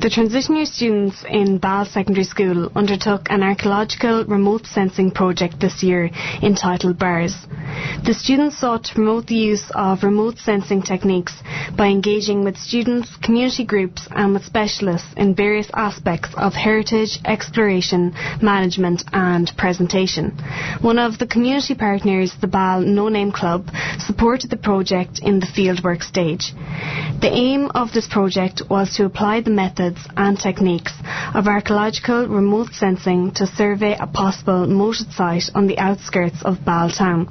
The transition year students in Balla Secondary School undertook an archaeological remote sensing project this year entitled BARS. The students sought to promote the use of remote sensing techniques by engaging with students, community groups and with specialists in various aspects of heritage, exploration, management and presentation. One of the community partners, the Ball No Name Club, supported the project in the fieldwork stage. The aim of this project was to apply the methods and techniques of archaeological remote sensing to survey a possible moated site on the outskirts of Ball town.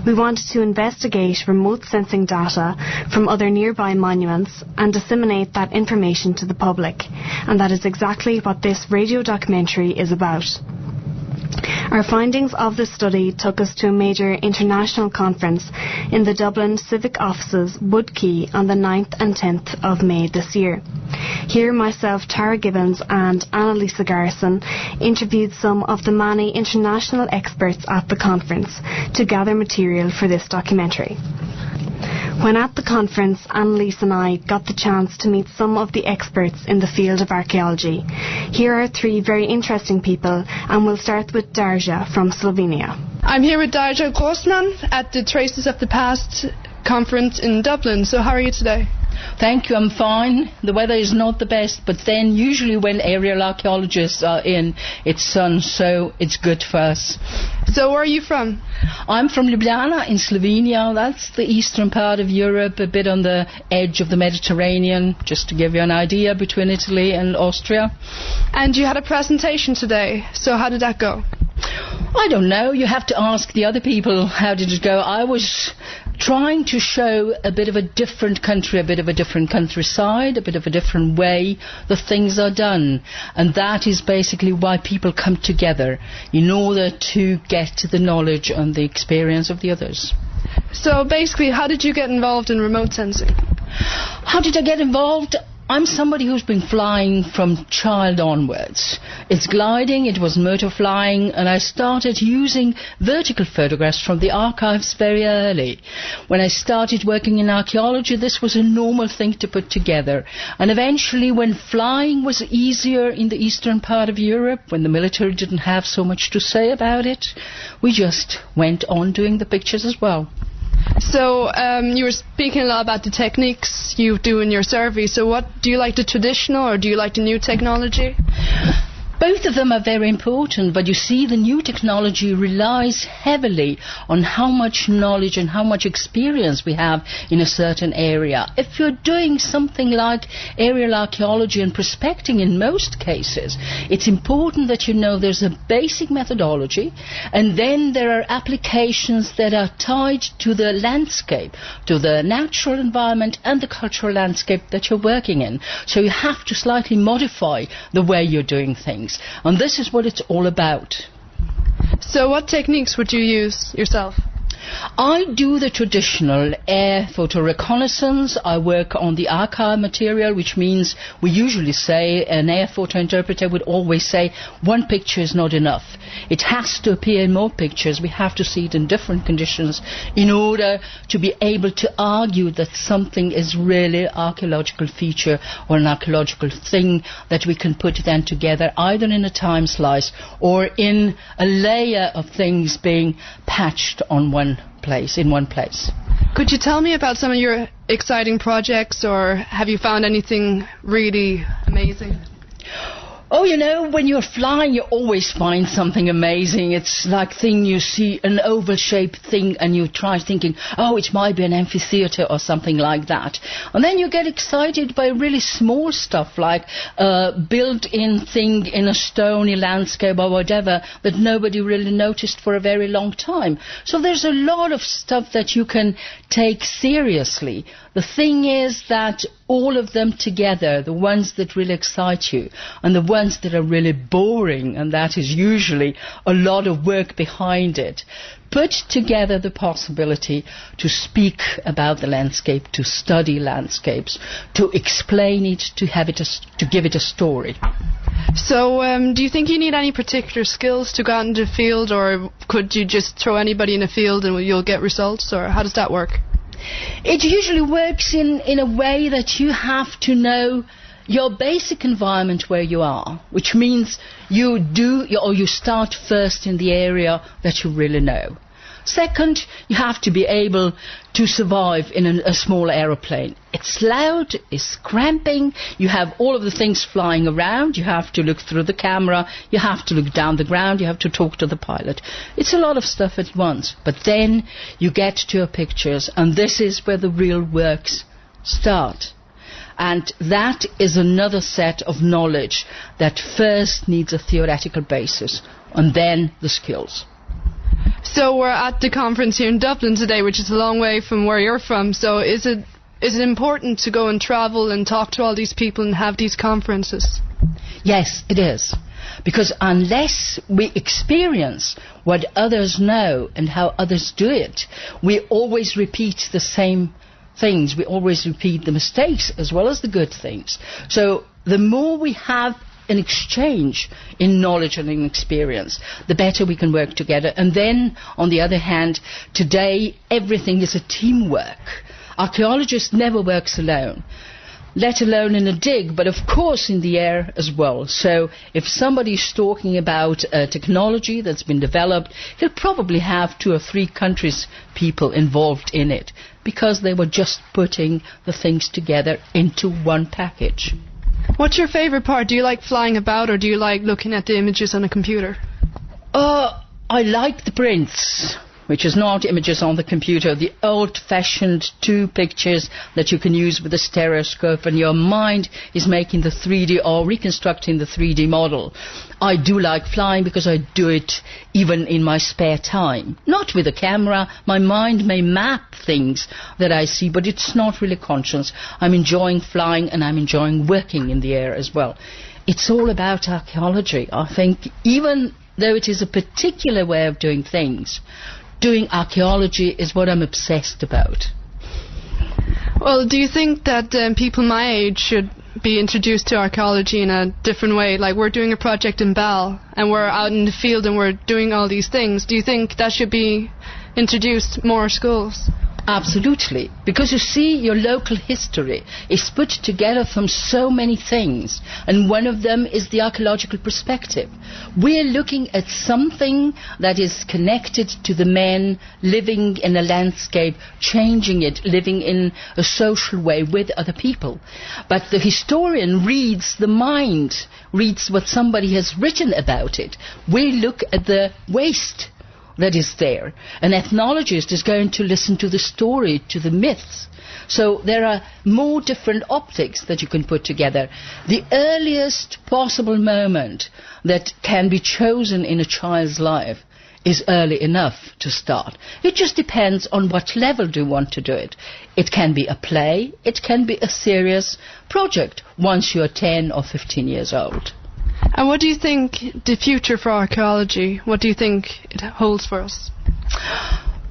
We wanted to investigate remote sensing data from other nearby monuments and disseminate that information to the public, and that is exactly what this radio documentary is about. Our findings of this study took us to a major international conference in the Dublin Civic Offices Wood Quay on the 9th and 10th of May this year. Here myself, Tara Gibbons and Annalise Garrison interviewed some of the many international experts at the conference to gather material for this documentary. When at the conference, Annalise and I got the chance to meet some of the experts in the field of archaeology. Here are three very interesting people, and we'll start with Darja from Slovenia. I'm here with Darja Grossman at the Traces of the Past conference in Dublin. So how are you today? Thank you, I'm fine. The weather is not the best, but then usually when aerial archaeologists are in, it's sun, so it's good for us. So where are you from? I'm from Ljubljana in Slovenia. That's the eastern part of Europe, a bit on the edge of the Mediterranean, just to give you an idea, between Italy and Austria. And you had a presentation today, so how did that go? I don't know. You have to ask the other people how did it go. I was trying to show a bit of a different country, a bit of a different countryside, a bit of a different way the things are done. And that is basically why people come together, in order to get the knowledge and the experience of the others. So basically, how did you get involved in remote sensing? How did I get involved? I'm somebody who's been flying from child onwards. It's gliding, it was motor flying, and I started using vertical photographs from the archives very early. When I started working in archaeology, this was a normal thing to put together. And eventually, when flying was easier in the eastern part of Europe, when the military didn't have so much to say about it, we just went on doing the pictures as well. So you were speaking a lot about the techniques you do in your survey. So what do you like, the traditional or do you like the new technology? Both of them are very important, but you see, the new technology relies heavily on how much knowledge and how much experience we have in a certain area. If you're doing something like aerial archaeology and prospecting in most cases, it's important that you know there's a basic methodology, and then there are applications that are tied to the landscape, to the natural environment and the cultural landscape that you're working in. So you have to slightly modify the way you're doing things. And this is what it's all about. So what techniques would you use yourself? I do the traditional air photo reconnaissance. I work on the archive material, which means we usually say, an air photo interpreter would always say, one picture is not enough. It has to appear in more pictures. We have to see it in different conditions in order to be able to argue that something is really an archaeological feature or an archaeological thing that we can put then together, either in a time slice or in a layer of things being patched on one place. Could you tell me about some of your exciting projects, or have you found anything really amazing? Oh, you know, when you're flying, you always find something amazing. It's like thing you see an oval-shaped thing and you try thinking, oh, it might be an amphitheater or something like that. And then you get excited by really small stuff like a built-in thing in a stony landscape or whatever that nobody really noticed for a very long time. So there's a lot of stuff that you can take seriously. The thing is that all of them together, the ones that really excite you and the ones that are really boring, and that is usually a lot of work behind it, put together the possibility to speak about the landscape, to study landscapes, to explain it, to give it a story. So do you think you need any particular skills to go out into the field, or could you just throw anybody in a field and you'll get results, or how does that work? It usually works in a way that you have to know your basic environment where you are, which means you start first in the area that you really know. Second, you have to be able to survive in a small aeroplane. It's loud, it's cramping, you have all of the things flying around, you have to look through the camera, you have to look down the ground, you have to talk to the pilot. It's a lot of stuff at once, but then you get to your pictures, and this is where the real works start. And that is another set of knowledge that first needs a theoretical basis, and then the skills. So we're at the conference here in Dublin today, which is a long way from where you're from. So is it important to go and travel and talk to all these people and have these conferences? Yes, it is. Because unless we experience what others know and how others do it, we always repeat the same things. We always repeat the mistakes as well as the good things. So the more we have an exchange in knowledge and in experience, the better we can work together. And then, on the other hand, today everything is a teamwork. Archaeologist never works alone, let alone in a dig, but of course in the air as well. So if somebody's talking about technology that's been developed, he'll probably have 2 or 3 countries' people involved in it, because they were just putting the things together into one package. What's your favourite part? Do you like flying about, or do you like looking at the images on a computer? I like the prints, which is not images on the computer, the old-fashioned 2 pictures that you can use with a stereoscope, and your mind is making the 3D or reconstructing the 3D model. I do like flying because I do it even in my spare time. Not with a camera. My mind may map things that I see, but it's not really conscious. I'm enjoying flying, and I'm enjoying working in the air as well. It's all about archaeology. I think even though it is a particular way of doing things, doing archaeology is what I'm obsessed about. Well, do you think that people my age should be introduced to archaeology in a different way? Like, we're doing a project in Ball, and we're out in the field and we're doing all these things. Do you think that should be introduced more schools? Absolutely, because you see, your local history is put together from so many things, and one of them is the archaeological perspective. We're looking at something that is connected to the men living in a landscape, changing it, living in a social way with other people. But the historian reads the mind, reads what somebody has written about it. We look at the waste that is there. An ethnologist is going to listen to the story, to the myths. So there are more different optics that you can put together. The earliest possible moment that can be chosen in a child's life is early enough to start. It just depends on what level do you want to do it. It can be a play, it can be a serious project once you're 10 or 15 years old. And what do you think the future for archaeology, what do you think it holds for us?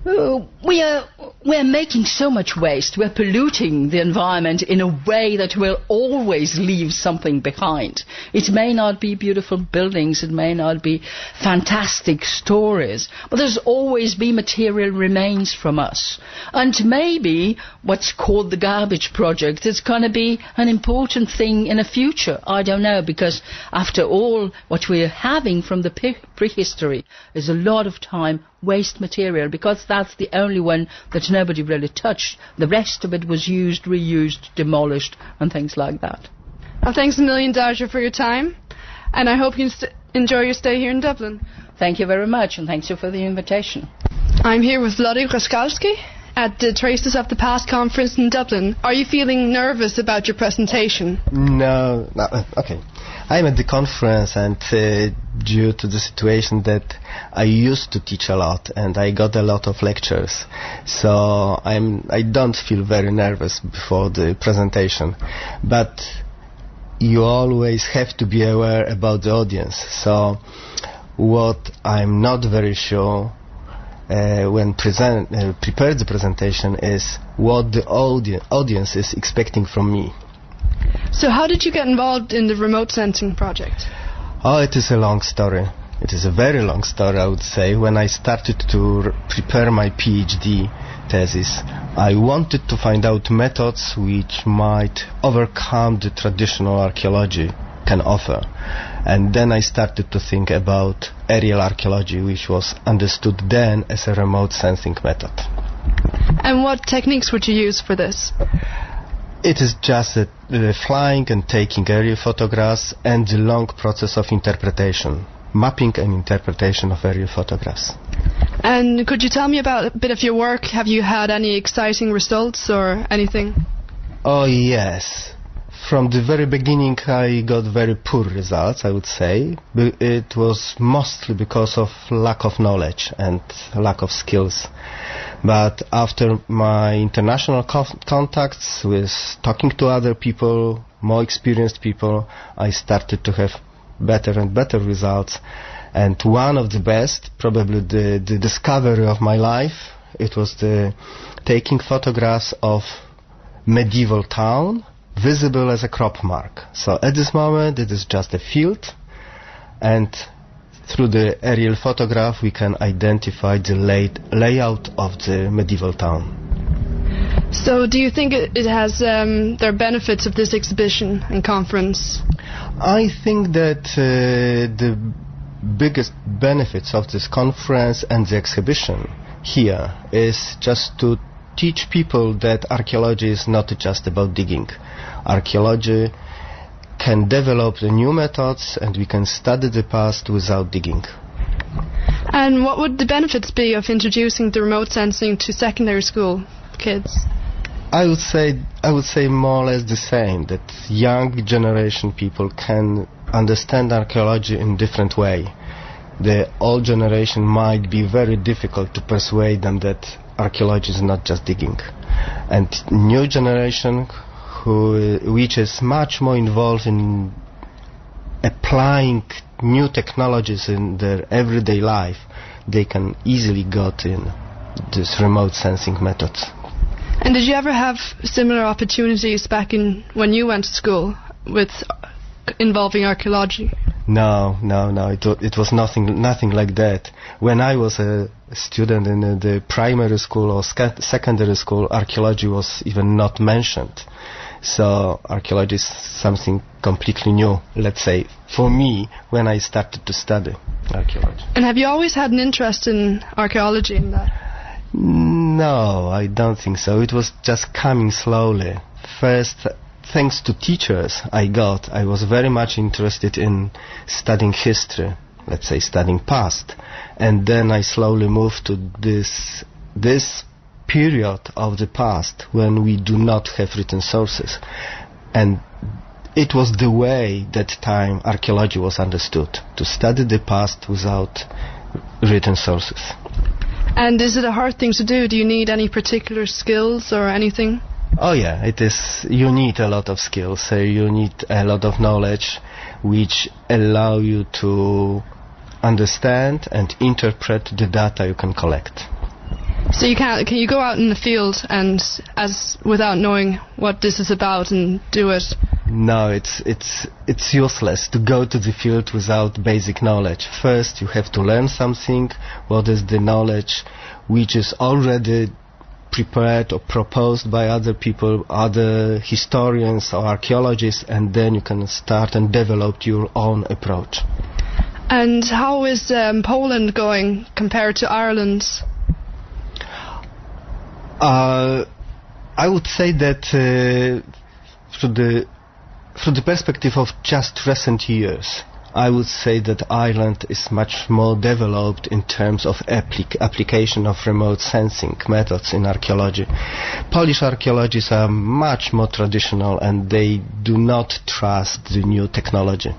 We're making so much waste. We're polluting the environment in a way that will always leave something behind. It may not be beautiful buildings, it may not be fantastic stories, but there's always be material remains from us. And maybe what's called the garbage project is going to be an important thing in the future. I don't know, because after all, what we're having from the prehistory is a lot of time waste material, because that's the only one that nobody really touched. The rest of it was used, reused, demolished, and things like that. Well, thanks a million, Darja, for your time, and I hope you enjoy your stay here in Dublin. Thank you very much, and thanks you for the invitation. I'm here with Wlodek Raczkowski at the Traces of the Past conference in Dublin. Are you feeling nervous about your presentation? No, okay. I'm at the conference, and due to the situation that I used to teach a lot and I got a lot of lectures, so I don't feel very nervous before the presentation. But you always have to be aware about the audience. So what I'm not very sure when prepare the presentation is what the audience is expecting from me. So how did you get involved in the remote sensing project? Oh, it is a long story. It is a very long story, I would say. When I started to prepare my PhD thesis, I wanted to find out methods which might overcome the traditional archaeology can offer. And then I started to think about aerial archaeology, which was understood then as a remote sensing method. And what techniques would you use for this? It is just flying and taking aerial photographs and the long process of interpretation, mapping and interpretation of aerial photographs. And could you tell me about a bit of your work? Have you had any exciting results or anything? Oh yes. From the very beginning I got very poor results, I would say. It was mostly because of lack of knowledge and lack of skills. But after my international contacts with talking to other people, more experienced people, I started to have better and better results. And one of the best, probably the discovery of my life, it was the taking photographs of medieval town visible as a crop mark. So at this moment it is just a field, and through the aerial photograph we can identify the layout of the medieval town. So do you think it has there are benefits of this exhibition and conference? I think that the biggest benefits of this conference and the exhibition here is just to teach people that archaeology is not just about digging. Archaeology can develop the new methods and we can study the past without digging. And what would the benefits be of introducing the remote sensing to secondary school kids? I would say more or less the same, that young generation people can understand archaeology in different way. The old generation might be very difficult to persuade them that archaeology is not just digging. And new generation which is much more involved in applying new technologies in their everyday life, they can easily get in this remote sensing methods. And did you ever have similar opportunities back in when you went to school with involving archaeology? No. It was nothing like that. When I was a student in the primary school or secondary school, archaeology was even not mentioned. So archaeology is something completely new, let's say, for me when I started to study archaeology. And have you always had an interest in archaeology in that? No, I don't think so. It was just coming slowly. First, thanks to teachers I was very much interested in studying history, let's say studying past. And then I slowly moved to this period of the past when we do not have written sources. And it was the way that time archaeology was understood, to study the past without written sources. And is it a hard thing to do? Do you need any particular skills or anything? Oh yeah, it is. You need a lot of skills. You need a lot of knowledge which allow you to understand and interpret the data you can collect. So can you go out in the field and without knowing what this is about and do it? No, it's useless to go to the field without basic knowledge. First you have to learn something, what is the knowledge which is already prepared or proposed by other people, other historians or archaeologists, and then you can start and develop your own approach. And how is Poland going compared to Ireland? I would say that through the perspective of just recent years, I would say that Ireland is much more developed in terms of application of remote sensing methods in archaeology. Polish archaeologists are much more traditional and they do not trust the new technology.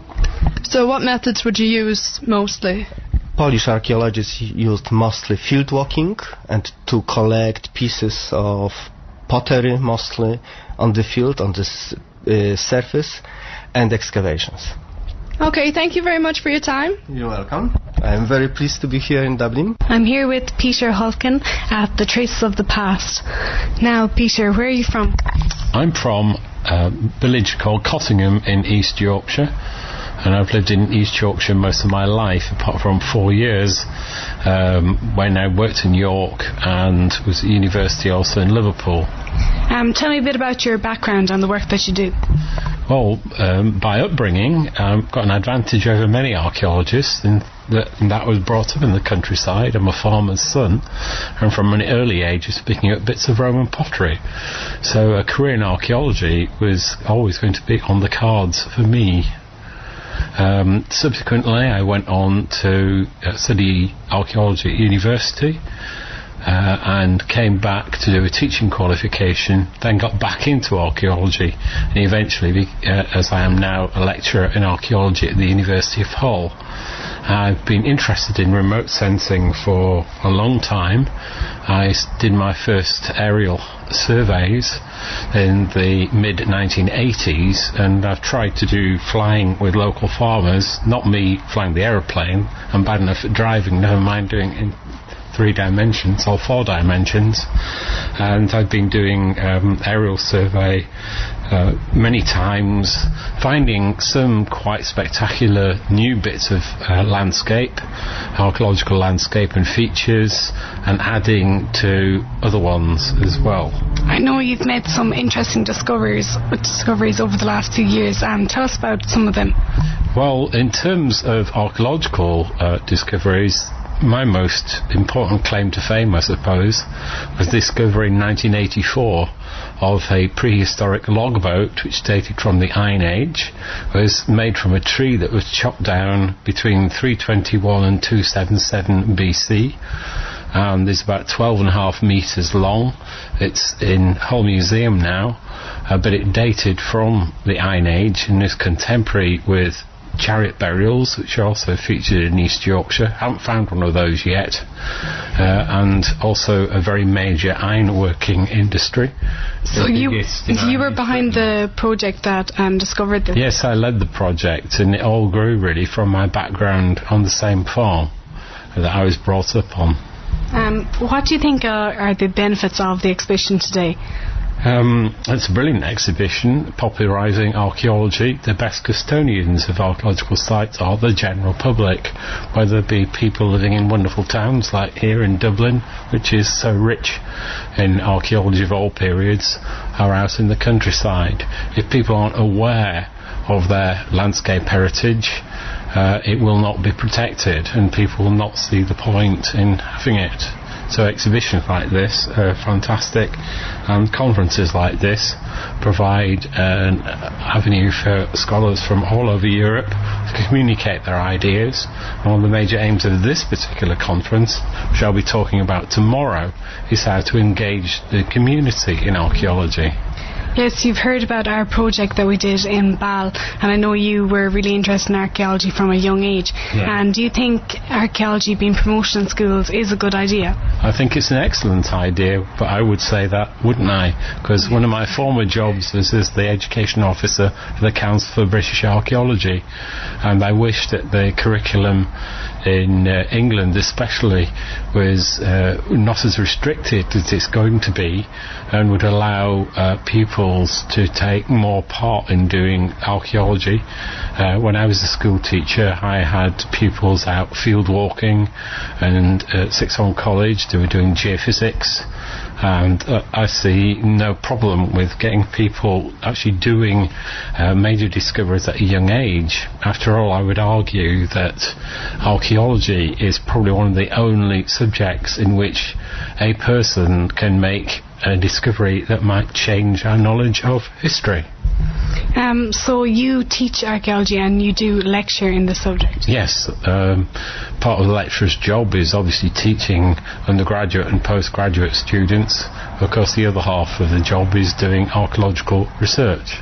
So what methods would you use mostly? Polish archaeologists used mostly field walking and to collect pieces of pottery mostly on the field, on the surface, and excavations. Okay, thank you very much for your time. You're welcome. I'm very pleased to be here in Dublin. I'm here with Peter Holken at the Traces of the Past. Now, Peter, where are you from? I'm from a village called Cottingham in East Yorkshire. and I've lived in East Yorkshire most of my life, apart from 4 years when I worked in York and was at university also in Liverpool. Tell me a bit about your background and the work that you do. Well, by upbringing, I've got an advantage over many archaeologists in that I was brought up in the countryside. I'm a farmer's son, and from an early age was picking up bits of Roman pottery. So a career in archaeology was always going to be on the cards for me. Subsequently, I went on to study archaeology at university. And came back to do a teaching qualification, then got back into archaeology, and eventually, as I am now a lecturer in archaeology at the University of Hull. I've been interested in remote sensing for a long time. I did my first aerial surveys in the mid-1980s, and I've tried to do flying with local farmers, not me flying the aeroplane. I'm bad enough at driving, never mind doing it in 3 dimensions or 4 dimensions, and I've been doing aerial survey many times, finding some quite spectacular new bits of landscape, archaeological landscape and features, and adding to other ones as well. I know you've made some interesting discoveries over the last few years. Tell us about some of them. Well, in terms of archaeological discoveries, my most important claim to fame, I suppose, was the discovery in 1984 of a prehistoric logboat which dated from the Iron Age. It was made from a tree that was chopped down between 321 and 277 BC. It's about 12.5 metres long. It's in Hull Museum now, but it dated from the Iron Age and is contemporary with chariot burials, which are also featured in East Yorkshire. Haven't found one of those yet. And also a very major ironworking industry. So you were behind the project that discovered this? Yes, I led the project, and it all grew really from my background on the same farm that I was brought up on. What do you think are the benefits of the exhibition today? It's a brilliant exhibition, popularising archaeology. The best custodians of archaeological sites are the general public, whether it be people living in wonderful towns like here in Dublin, which is so rich in archaeology of all periods, or out in the countryside. If people aren't aware of their landscape heritage, it will not be protected, and people will not see the point in having it. So exhibitions like this are fantastic, and conferences like this provide an avenue for scholars from all over Europe to communicate their ideas. And one of the major aims of this particular conference, which I'll be talking about tomorrow, is how to engage the community in archaeology. Yes, you've heard about our project that we did in Ball, and I know you were really interested in archaeology from a young age. Yeah. And do you think archaeology being promoted in schools is a good idea? I think it's an excellent idea, but I would say that, wouldn't I? Because one of my former jobs was as the education officer for the Council for British Archaeology, and I wish that the curriculum in England especially was not as restricted as it's going to be, and would allow pupils to take more part in doing archaeology. When I was a school teacher, I had pupils out field walking, and at Sixth Form College they were doing geophysics, and I see no problem with getting people actually doing major discoveries at a young age. After all, I would argue that archaeology is probably one of the only subjects in which a person can make a discovery that might change our knowledge of history. So you teach archaeology and you do lecture in the subject? Yes. Part of the lecturer's job is obviously teaching undergraduate and postgraduate students. Of course, the other half of the job is doing archaeological research.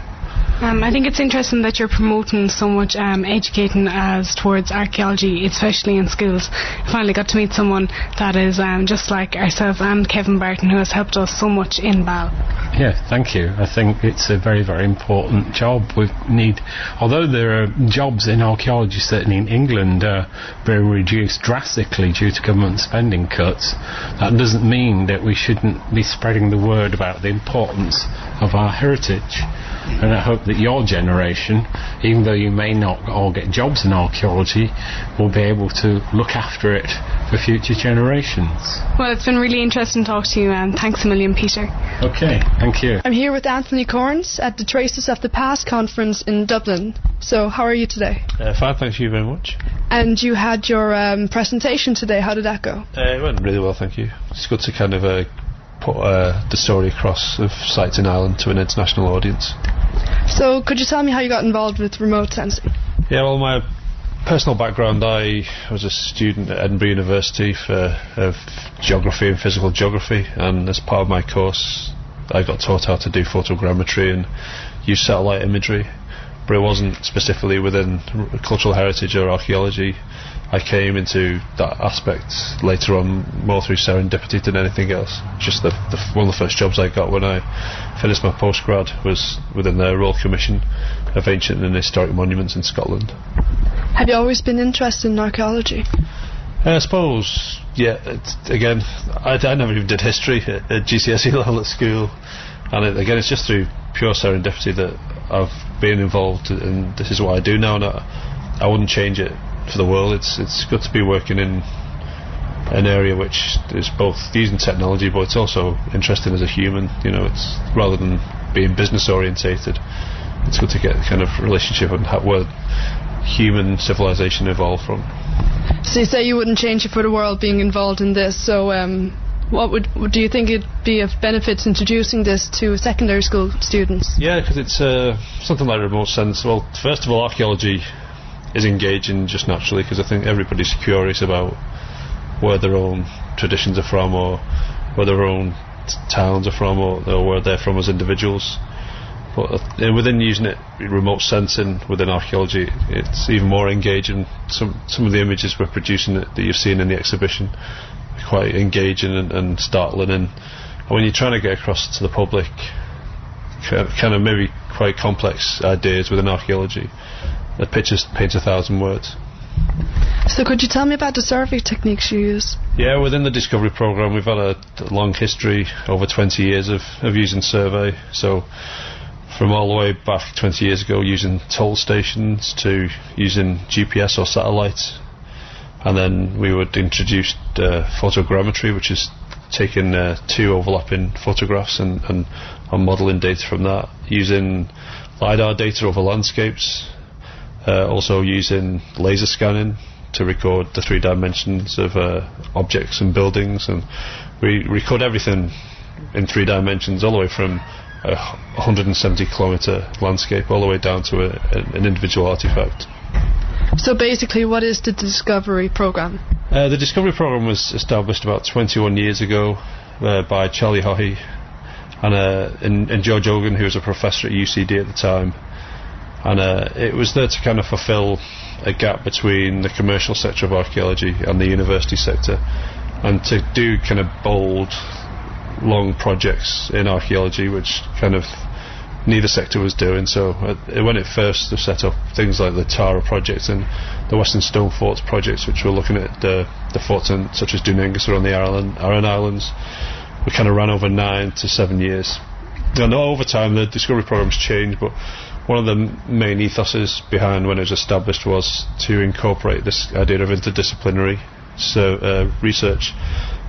I think it's interesting that you're promoting so much educating as towards archaeology, especially in schools. I finally got to meet someone that is just like ourselves and Kevin Barton, who has helped us so much in Ball. Yeah, thank you. I think it's a very, very important job. We need, although there are jobs in archaeology, certainly in England, being reduced drastically due to government spending cuts, that doesn't mean that we shouldn't be spreading the word about the importance of our heritage. And I hope that your generation, even though you may not all get jobs in archaeology, will be able to look after it for future generations. Well, it's been really interesting to talk to you, and thanks a million, Peter. Okay, thank you. I'm here with Anthony Corns at the Traces of the Past conference in Dublin. So, how are you today? Fine, thank you very much. And you had your presentation today. How did that go? It went really well, thank you. It's good to kind of put the story across of sites in Ireland to an international audience. So, could you tell me how you got involved with remote sensing? Yeah, well, my personal background, I was a student at Edinburgh University of geography and physical geography, and as part of my course I got taught how to do photogrammetry and use satellite imagery, but it wasn't specifically within cultural heritage or archaeology. I came into that aspect later on more through serendipity than anything else. Just one of the first jobs I got when I finished my postgrad was within the Royal Commission of Ancient and Historic Monuments in Scotland. Have you always been interested in archaeology? I suppose, yeah. Again, I never even did history at GCSE level at school, and it's just through pure serendipity that I've been involved, and this is what I do now, and I wouldn't change it for the world. It's good to be working in an area which is both using technology, but it's also interesting as a human. You know, it's rather than being business orientated, it's good to get kind of relationship and where human civilization evolved from. So you say you wouldn't change it for the world being involved in this, so what do you think it'd be of benefits introducing this to secondary school students? Yeah, because it's something like remote sense. Well, first of all, archaeology is engaging just naturally, because I think everybody's curious about where their own traditions are from, or where their own towns are from, or where they're from as individuals. But within using it, remote sensing within archaeology, it's even more engaging. Some of the images we're producing that you've seen in the exhibition are quite engaging and startling, and when you're trying to get across to the public kind of maybe quite complex ideas within archaeology, the pictures paint 1,000 words. So could you tell me about the survey techniques you use? Yeah, within the Discovery programme we've had a long history, over 20 years of using survey. So from all the way back 20 years ago using toll stations to using GPS or satellites, and then we would introduce photogrammetry, which is taking two overlapping photographs and modelling data from that, using LiDAR data over landscapes, also using laser scanning to record the 3 dimensions of objects and buildings, and we record everything in 3 dimensions, all the way from a 170 kilometre landscape all the way down to an individual artefact. So basically, what is the Discovery programme? The Discovery programme was established about 21 years ago by Charlie Haughey and George Ogan, who was a professor at UCD at the time, and it was there to kind of fulfil a gap between the commercial sector of archaeology and the university sector, and to do kind of bold, long projects in archaeology which kind of neither sector was doing. So when it first set up things like the Tara project and the Western Stone Forts projects, which were looking at the forts such as Dunengisa on the Aran Islands, we kind of ran over 9 to 7 years. And over time the Discovery programme's changed, but one of the main ethoses behind when it was established was to incorporate this idea of interdisciplinary research,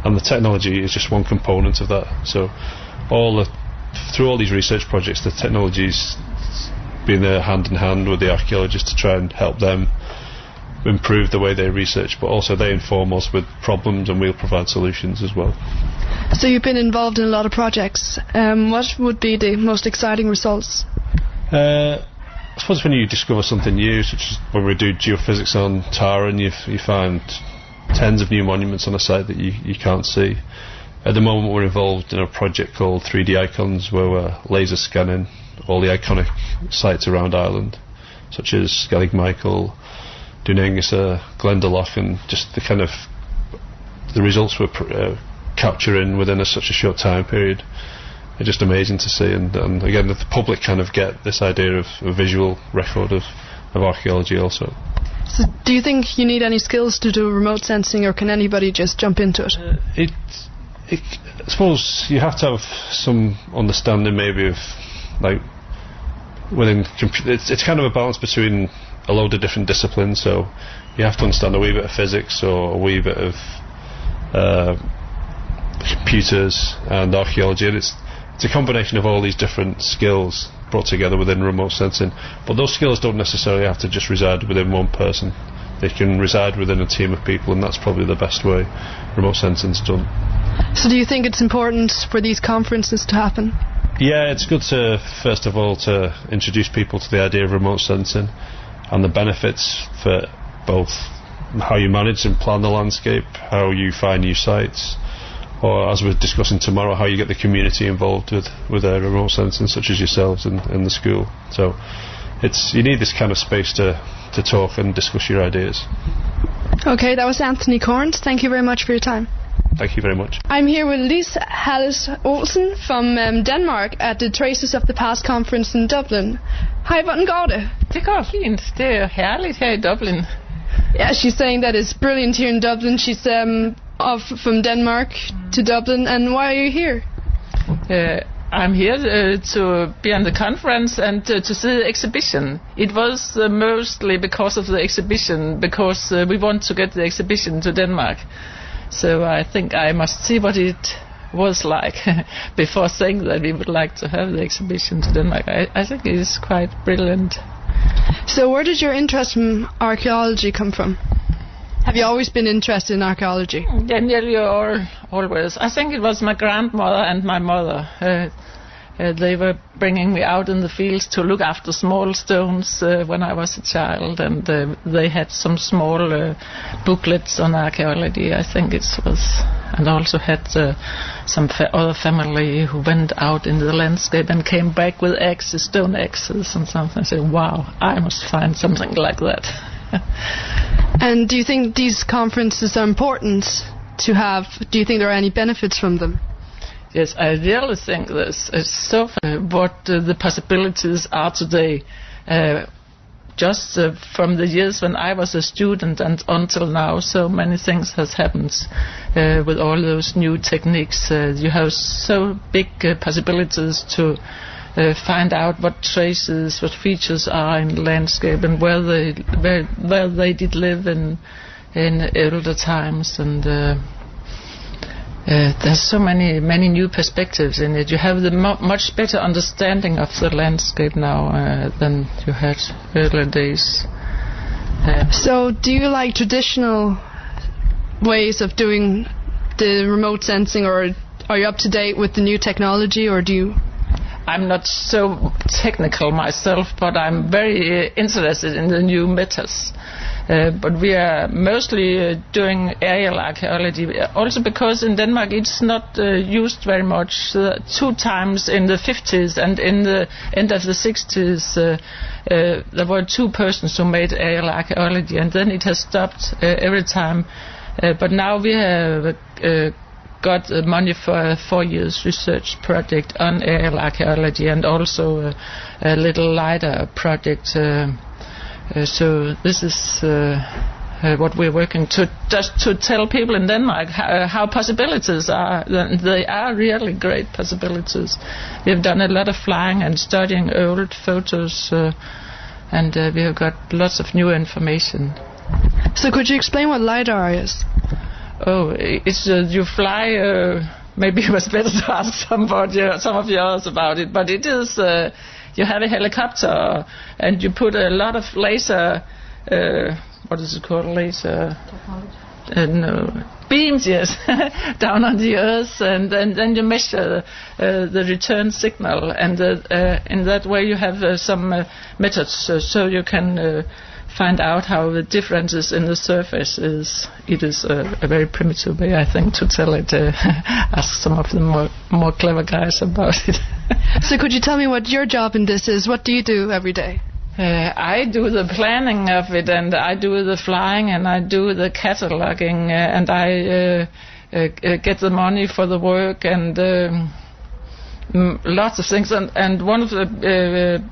and the technology is just one component of that. So through all these research projects, the technology's been there hand in hand with the archaeologists to try and help them improve the way they research, but also they inform us with problems and we'll provide solutions as well. So you've been involved in a lot of projects. What would be the most exciting results? I suppose when you discover something new, such as when we do geophysics on Tara, and you find tens of new monuments on a site that you can't see. At the moment we're involved in a project called 3D Icons, where we're laser scanning all the iconic sites around Ireland, such as Skellig Michael, Dunengisa, Glendalough, and just the results we're capturing within such a short time period are just amazing to see, and again the public kind of get this idea of a visual record of archaeology also. So do you think you need any skills to do remote sensing, or can anybody just jump into it? I suppose you have to have some understanding maybe of like it's kind of a balance between a load of different disciplines. So you have to understand a wee bit of physics or a wee bit of computers and archaeology, and it's a combination of all these different skills brought together within remote sensing. But those skills don't necessarily have to just reside within one person. They can reside within a team of people, and that's probably the best way remote sensing's done. So do you think it's important for these conferences to happen? Yeah, it's good to, first of all, to introduce people to the idea of remote sensing and the benefits for both how you manage and plan the landscape, how you find new sites, or as we're discussing tomorrow, how you get the community involved with remote sensing, such as yourselves in the school. So you need this kind of space to talk and discuss your ideas. Okay, that was Anthony Corns. Thank you very much for your time. Thank you very much. I'm here with Lise Hallis Olsen from Denmark at the Traces of the Past conference in Dublin. Hej, hvordan går det? Det går fint. Det er herligt her i Dublin. Yeah, she's saying that it's brilliant here in Dublin. She's off from Denmark to Dublin. And why are you here? I'm here to be on the conference and to see the exhibition. It was mostly because of the exhibition, because we want to get the exhibition to Denmark. So I think I must see what it was like before saying that we would like to have the exhibition to Denmark. I think it is quite brilliant. So where did your interest in archaeology come from? Have you always been interested in archaeology? Yeah, nearly always. I think it was my grandmother and my mother. They were bringing me out in the fields to look after small stones when I was a child, and they had some small booklets on archaeology, I think it was, and also had some other family who went out in the landscape and came back with axes, stone axes and something. I said, wow, I must find something like that. And do you think these conferences are important to have? Do you think there are any benefits from them? Yes, I really think this is so funny what the possibilities are today. Just from the years when I was a student and until now, so many things has happened with all those new techniques. You have so big possibilities to find out what traces, what features are in the landscape, and where they did live in older times, and there's so many new perspectives in it. You have the much better understanding of the landscape now than you had earlier days. So do you like traditional ways of doing the remote sensing, or are you up to date with the new technology, or do you? I'm not so technical myself, but I'm very interested in the new methods. But we are mostly doing aerial archaeology, also because in Denmark it's not used very much. 2 times in the 50s and in the end of the 60s there were 2 persons who made aerial archaeology, and then it has stopped every time. But now we have got money for a 4 years research project on aerial archaeology, and also a little LiDAR project. So this is what we're working to, just to tell people in Denmark how possibilities are. They are really great possibilities. We've done a lot of flying and studying old photos, and we have got lots of new information. So could you explain what LiDAR is? Oh, it's you fly. Maybe it was better to ask some of the others about it. But it is you have a helicopter and you put a lot of laser. What is it called? Laser. No, beams, yes, down on the earth, and then you measure the return signal, and in that way you have some methods, so you can find out how the differences in the surface is. It is a very primitive way, I think, to tell it. Ask some of the more clever guys about it. So could you tell me what your job in this is? What do you do every day? I do the planning of it, and I do the flying, and I do the cataloging, and I get the money for the work, and lots of things. And one of the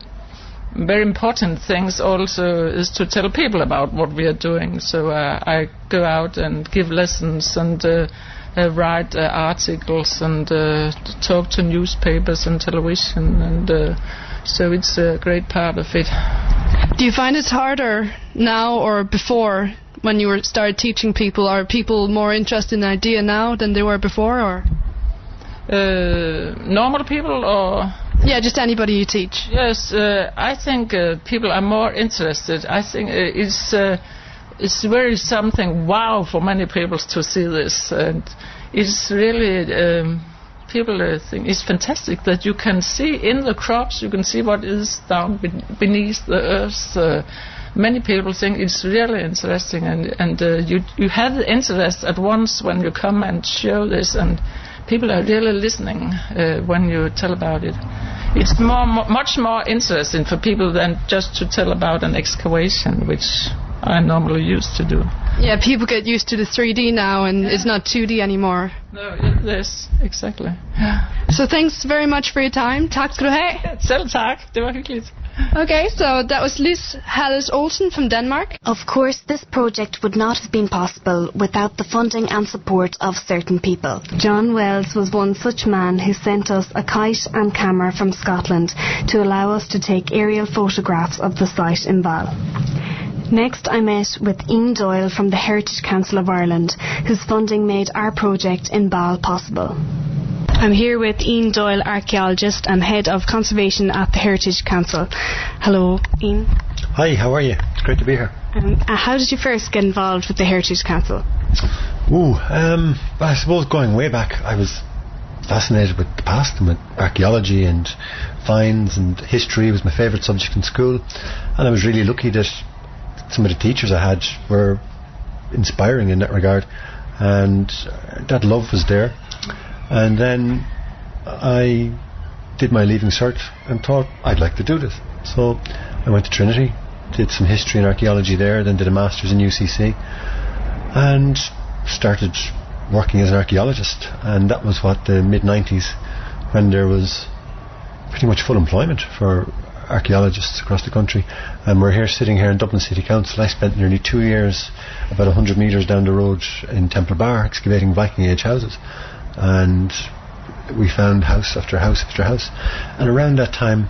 very important things also is to tell people about what we are doing. So I go out and give lessons and write articles and talk to newspapers and television, and so it's a great part of it. Do you find it harder now or before when you started teaching people? Are people more interested in the idea now than they were before, or? Normal people, or? Yeah, just anybody you teach. Yes, I think people are more interested. I think it's very something wow for many people to see this, and it's really people think it's fantastic that you can see in the crops, you can see what is down beneath the earth. Many people think it's really interesting, and you have the interest at once when you come and show this, and people are really listening when you tell about it. It's much more interesting for people than just to tell about an excavation, which I normally used to do. Yeah, people get used to the 3D now, and it's not 2D anymore. No, yes, exactly. So thanks very much for your time. Tak skal du have. Selv tak. Det var hyggeligt. Okay, so that was Liz Halles Olsen from Denmark. Of course, this project would not have been possible without the funding and support of certain people. John Wells was one such man who sent us a kite and camera from Scotland to allow us to take aerial photographs of the site in Ball. Next, I met with Ian Doyle from the Heritage Council of Ireland, whose funding made our project in Ball possible. I'm here with Ian Doyle, archaeologist and head of conservation at the Heritage Council. Hello, Ian. Hi, how are you? It's great to be here. How did you first get involved with the Heritage Council? I suppose going way back, I was fascinated with the past and with archaeology and finds, and history was my favourite subject in school, and I was really lucky that some of the teachers I had were inspiring in that regard, and that love was there. And then I did my leaving cert and thought I'd like to do this. So I went to Trinity, did some history and archaeology there, then did a master's in UCC, and started working as an archaeologist. And that was what, the mid-90s, when there was pretty much full employment for archaeologists across the country. And we're here sitting here in Dublin City Council. I spent nearly 2 years about 100 metres down the road in Temple Bar excavating Viking Age houses, and we found house after house after house. And around that time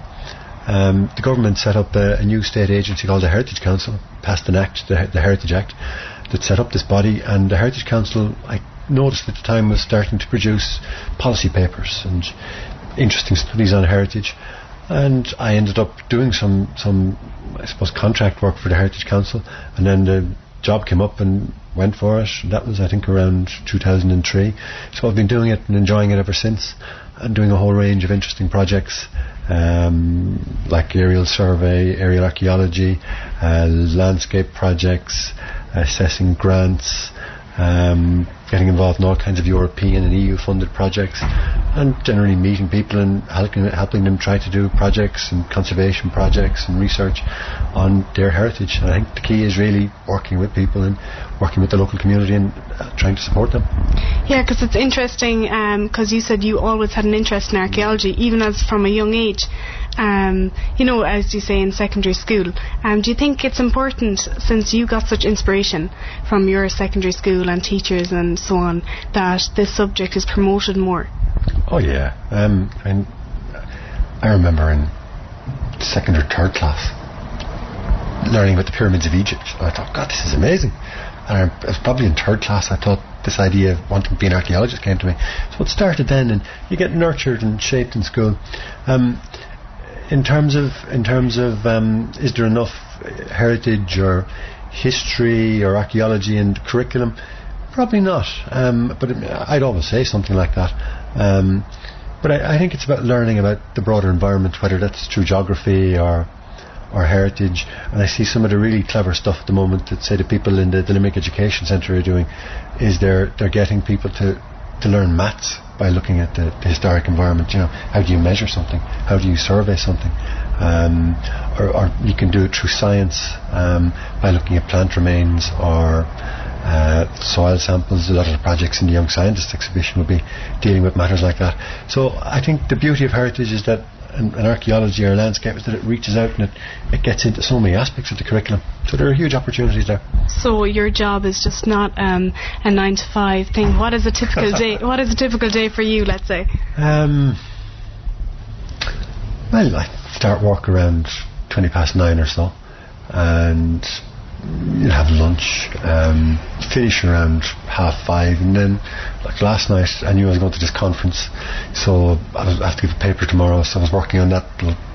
the government set up a new state agency called the Heritage Council, passed an act, the Heritage Act, that set up this body. And the Heritage Council, I noticed at the time, was starting to produce policy papers and interesting studies on heritage. And I ended up doing some I suppose contract work for the Heritage Council, and then the job came up and went for it. That was, I think, around 2003. So I've been doing it and enjoying it ever since, and doing a whole range of interesting projects, like aerial survey, aerial archaeology, landscape projects, assessing grants, getting involved in all kinds of European and EU funded projects, and generally meeting people and helping them try to do projects and conservation projects and research on their heritage. And I think the key is really working with people and working with the local community and trying to support them. Yeah, because it's interesting, because you said you always had an interest in archaeology, even as from a young age. You know, as you say, in secondary school. Do you think it's important, since you got such inspiration from your secondary school and teachers and so on, that this subject is promoted more? Oh yeah. And I remember in second or third class learning about the pyramids of Egypt. I thought, God, this is amazing. And I was probably in third class, I thought this idea of wanting to be an archaeologist came to me. So it started then, and you get nurtured and shaped in school. In terms of is there enough heritage or history or archaeology in the curriculum? Probably not. But I'd always say something like that. But I think it's about learning about the broader environment, whether that's through geography or heritage. And I see some of the really clever stuff at the moment that, say, the people in the Limerick Education Centre are doing, is they're getting people to learn maths by looking at the historic environment. You know, how do you measure something? How do you survey something? Or you can do it through science, by looking at plant remains or soil samples. A lot of the projects in the Young Scientist exhibition will be dealing with matters like that. So I think the beauty of heritage is that in archaeology or landscape is that it reaches out and it gets into so many aspects of the curriculum. So there are huge opportunities there. So your job is just not a 9 to 5 thing. What is a typical day? What is a typical day for you, let's say? Well, I start work around 9:20 or so, and you have lunch, finish around 5:30, and then, like last night, I knew I was going to this conference, so I have to give a paper tomorrow, so I was working on that,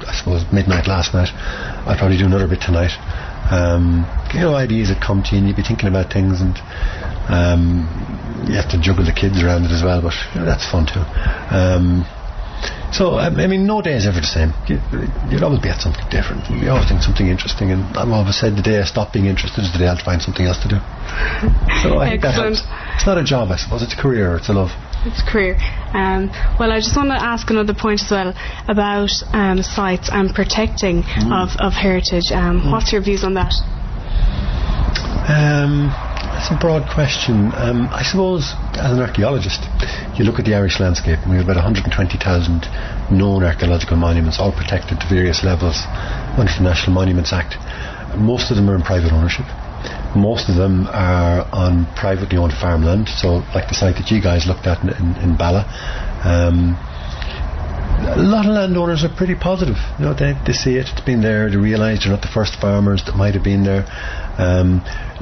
I suppose, midnight last night. I'll probably do another bit tonight. Ideas that come to you, and you'll be thinking about things, and you have to juggle the kids around it as well, but that's fun too. So, no day is ever the same. You'll always be at something different. You always think something interesting, and I've always said the day I stop being interested is the day I'll find something else to do. So I think that helps. It's not a job, I suppose. It's a career. It's a love. It's a career. Well, I just want to ask another point as well about sites and protecting of heritage. What's your views on that? That's a broad question. I suppose, as an archaeologist, you look at the Irish landscape, and we have about 120,000 known archaeological monuments, all protected to various levels under the National Monuments Act. Most of them are in private ownership. Most of them are on privately owned farmland, so like the site that you guys looked at in Balla. A lot of landowners are pretty positive. They see it, it's been there, they realise they're not the first farmers that might have been there.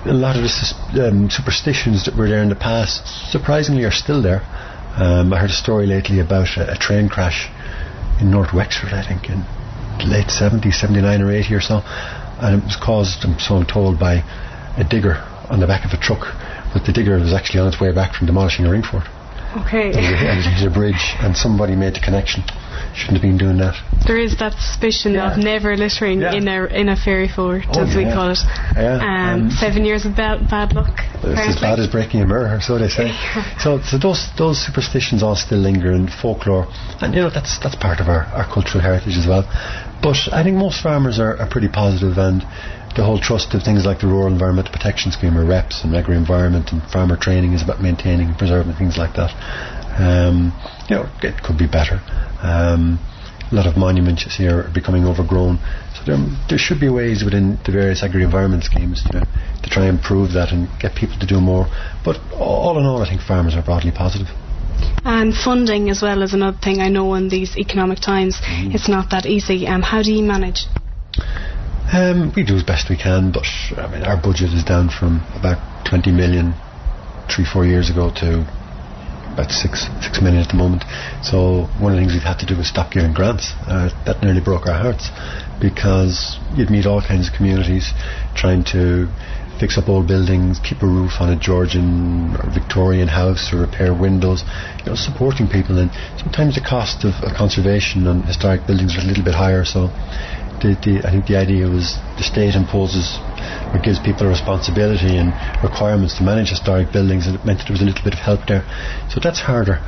A lot of the superstitions that were there in the past, surprisingly, are still there. I heard a story lately about a train crash in North Wexford, I think, in the late 70s, 79 or 80 or so, and it was caused, so I'm told, by a digger on the back of a truck, but the digger was actually on its way back from demolishing a ring fort. Okay. And it hit a bridge, and somebody made the connection. Shouldn't have been doing that. There is that suspicion of never littering in a ferry fort, as we call it. 7 years of bad luck. It's as bad as breaking a mirror, so they say. So those superstitions all still linger in folklore, and that's part of our cultural heritage as well. But I think most farmers are pretty positive, and the whole trust of things like the Rural Environmental Protection Scheme, or REPS, and agri-environment and farmer training is about maintaining and preserving things like that. It could be better. A lot of monuments, you see, are becoming overgrown, so there should be ways within the various agri-environment schemes to try and improve that and get people to do more. But all in all, I think farmers are broadly positive. And funding as well is another thing. I know in these economic times it's not that easy. How do you manage? We do as best we can, but our budget is down from about 20 million 3-4 years ago to about 6 million at the moment. So one of the things we've had to do is stop giving grants. That nearly broke our hearts, because you'd meet all kinds of communities trying to fix up old buildings, keep a roof on a Georgian or Victorian house, or repair windows, supporting people. And sometimes the cost of conservation on historic buildings is a little bit higher, so I think the idea was the state imposes or gives people a responsibility and requirements to manage historic buildings, and it meant that there was a little bit of help there. So that's harder.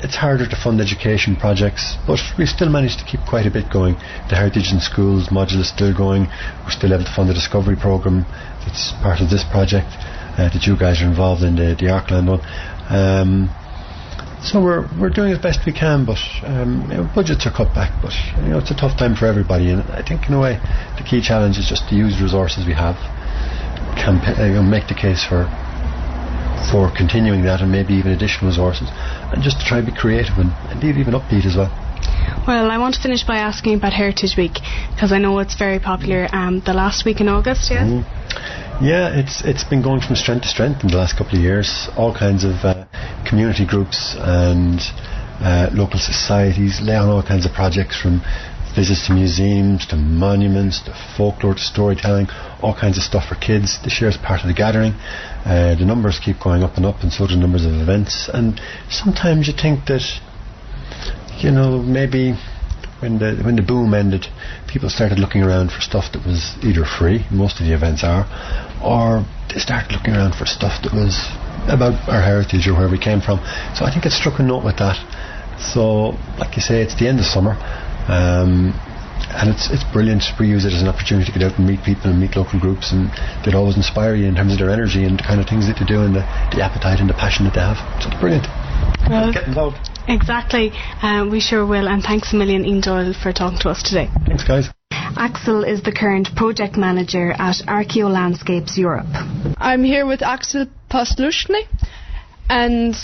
It's harder to fund education projects, but we still managed to keep quite a bit going. The Heritage in Schools module is still going. We're still able to fund the Discovery Programme that's part of this project that you guys are involved in, the Archaeoland one. So we're doing as best we can, but budgets are cut back, but it's a tough time for everybody, and I think in a way the key challenge is just to use the resources we have, make the case for continuing that, and maybe even additional resources, and just to try and be creative and even upbeat as well. Well, I want to finish by asking about Heritage Week, because I know it's very popular. The last week in August, yes? Yeah, it's been going from strength to strength in the last couple of years. All kinds of community groups and local societies lay on all kinds of projects, from visits to museums, to monuments, to folklore, to storytelling, all kinds of stuff for kids. This year is part of the gathering. The numbers keep going up, and so do the numbers of events. And sometimes you think that, maybe when the boom ended, people started looking around for stuff that was either free, most of the events are, or they started looking around for stuff that was about our heritage or where we came from. So I think it struck a note with that. So, like you say, it's the end of summer, and it's brilliant. We use it as an opportunity to get out and meet people and meet local groups, and they'd always inspire you in terms of their energy and the kind of things that they do, and the appetite and the passion that they have. So it's brilliant. Well, get involved. Exactly. We sure will. And thanks a million, Ian Doyle, for talking to us today. Thanks, guys. Axel is the current project manager at Archaeolandscapes Europe. I'm here with Axel Posluschny, and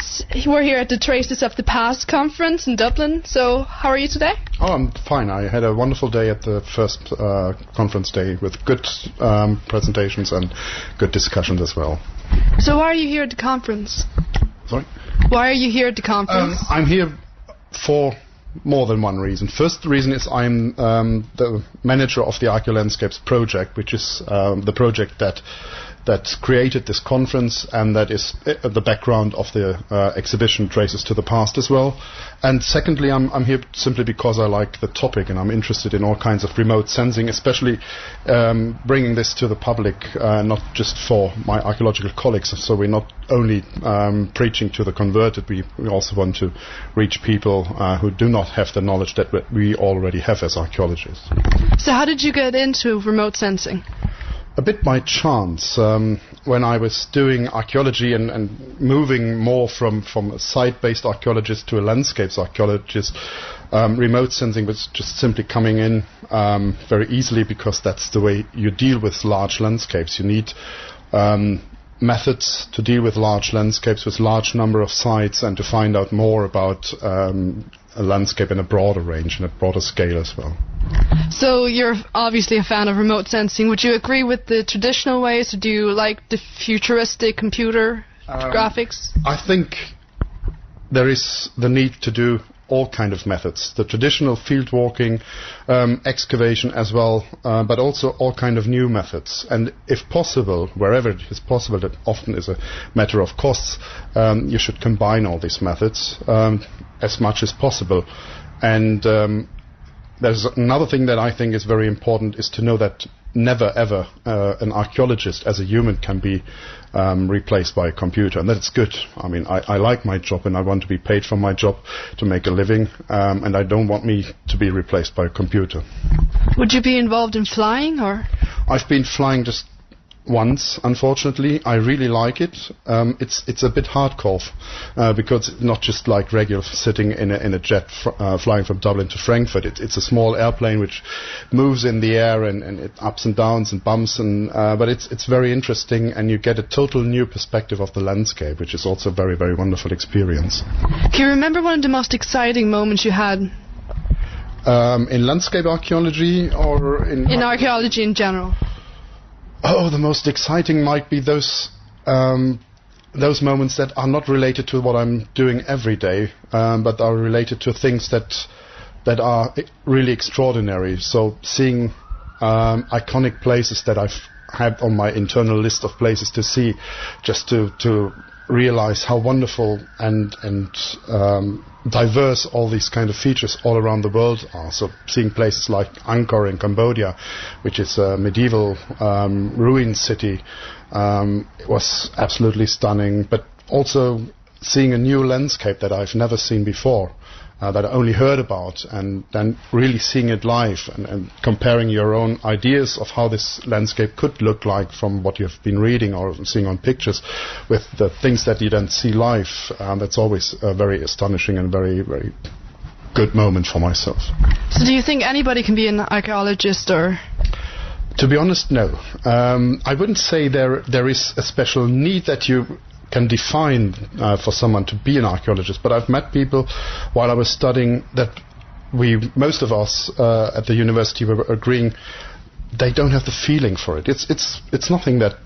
we're here at the Traces of the Past conference in Dublin. So how are you today? Oh, I'm fine. I had a wonderful day at the first conference day with good presentations and good discussions as well. So why are you here at the conference? Sorry? Why are you here at the conference? I'm here for more than one reason. First reason is I'm the manager of the Archaeolandscapes project, which is the project that created this conference, and that is the background of the exhibition Traces to the Past as well. And secondly, I'm here simply because I like the topic and I'm interested in all kinds of remote sensing, especially bringing this to the public, not just for my archaeological colleagues. So we're not only preaching to the converted, we also want to reach people who do not have the knowledge that we already have as archaeologists. So how did you get into remote sensing? A bit by chance. When I was doing archaeology and moving more from a site-based archaeologist to a landscapes archaeologist, remote sensing was just simply coming in very easily, because that's the way you deal with large landscapes. You need methods to deal with large landscapes with large number of sites, and to find out more about a landscape in a broader range and a broader scale as well. So you're obviously a fan of remote sensing. Would you agree with the traditional ways, or do you like the futuristic computer graphics? I think there is the need to do all kind of methods. The traditional field walking, excavation as well, but also all kind of new methods. And if possible, wherever it is possible, that often is a matter of costs, you should combine all these methods as much as possible. And there's another thing that I think is very important, is to know that never ever an archaeologist as a human can be replaced by a computer, and that's good. I mean, I like my job and I want to be paid for my job to make a living, and I don't want me to be replaced by a computer. Would you be involved in flying, or? I've been flying just once, unfortunately. I really like it. It's a bit hardcore because it's not just like regular sitting in a jet flying from Dublin to Frankfurt. It's a small airplane which moves in the air and it ups and downs and bumps, and but it's very interesting, and you get a total new perspective of the landscape, which is also a very, very wonderful experience. Can you remember one of the most exciting moments you had? In landscape archaeology, or in archaeology in general? Oh, the most exciting might be those moments that are not related to what I'm doing every day, but are related to things that are really extraordinary. So seeing iconic places that I've had on my internal list of places to see, just to realize how wonderful and diverse all these kind of features all around the world are. So seeing places like Angkor in Cambodia, which is a medieval ruined city, was absolutely stunning. But also seeing a new landscape that I've never seen before, that I only heard about, and then really seeing it live and comparing your own ideas of how this landscape could look like from what you've been reading or seeing on pictures with the things that you then see live. That's always a very astonishing and very, very good moment for myself. So do you think anybody can be an archaeologist, or? To be honest, no. I wouldn't say there is a special need that you can define for someone to be an archaeologist, but I've met people while I was studying that most of us at the university were agreeing they don't have the feeling for it. It's nothing that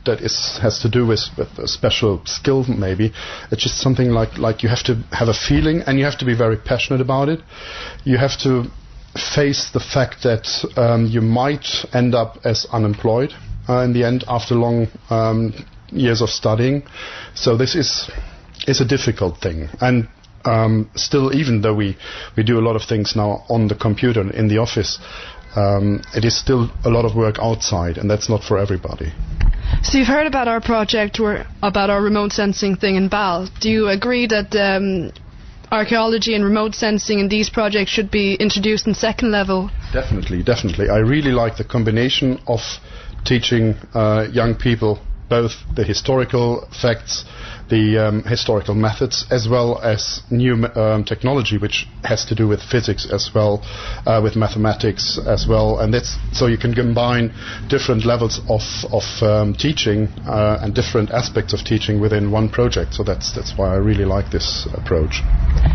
has to do with a special skill maybe. It's just something like you have to have a feeling, and you have to be very passionate about it. You have to face the fact that you might end up as unemployed in the end after long years of studying. So this is a difficult thing, and still, even though we do a lot of things now on the computer in the office, it is still a lot of work outside, and that's not for everybody. So you've heard about our project, about our remote sensing thing in Ball. Do you agree that archaeology and remote sensing in these projects should be introduced in second level? Definitely. I really like the combination of teaching young people both the historical facts, the historical methods, as well as new technology, which has to do with physics as well, with mathematics as well, and that's so you can combine different levels of teaching and different aspects of teaching within one project. So that's why I really like this approach.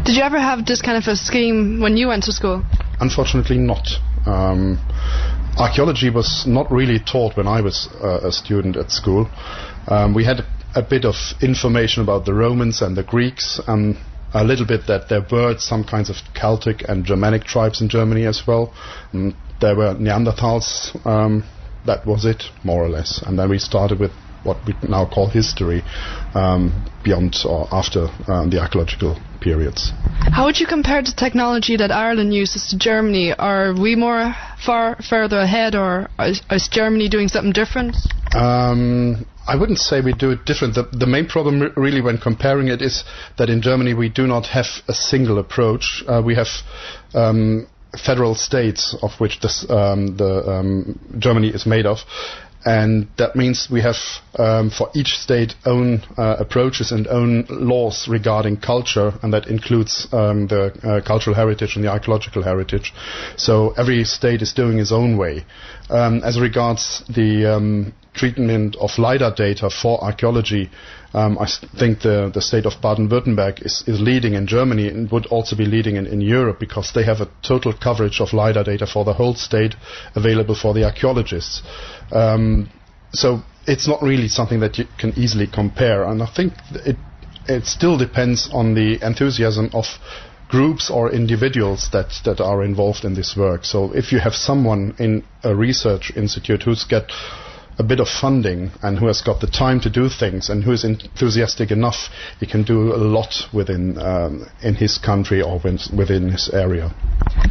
Did you ever have this kind of a scheme when you went to school? Unfortunately, not. Archaeology was not really taught when I was a student at school. We had a bit of information about the Romans and the Greeks, and a little bit that there were some kinds of Celtic and Germanic tribes in Germany as well. There were Neanderthals. That was it, more or less. And then we started with what we now call history, beyond or after the archaeological periods. How would you compare the technology that Ireland uses to Germany? Are we further ahead, or is Germany doing something different? I wouldn't say we do it different. The main problem really when comparing it is that in Germany we do not have a single approach. We have federal states, of which Germany is made of. And that means we have, for each state, own approaches and own laws regarding culture, and that includes the cultural heritage and the archaeological heritage. So every state is doing its own way. As regards the treatment of LiDAR data for archaeology, I think the state of Baden-Württemberg is leading in Germany and would also be leading in Europe, because they have a total coverage of LiDAR data for the whole state available for the archaeologists. So it's not really something that you can easily compare, and I think it still depends on the enthusiasm of groups or individuals that are involved in this work. So if you have someone in a research institute who's got a bit of funding and who has got the time to do things and who is enthusiastic enough, he can do a lot within in his country or within his area.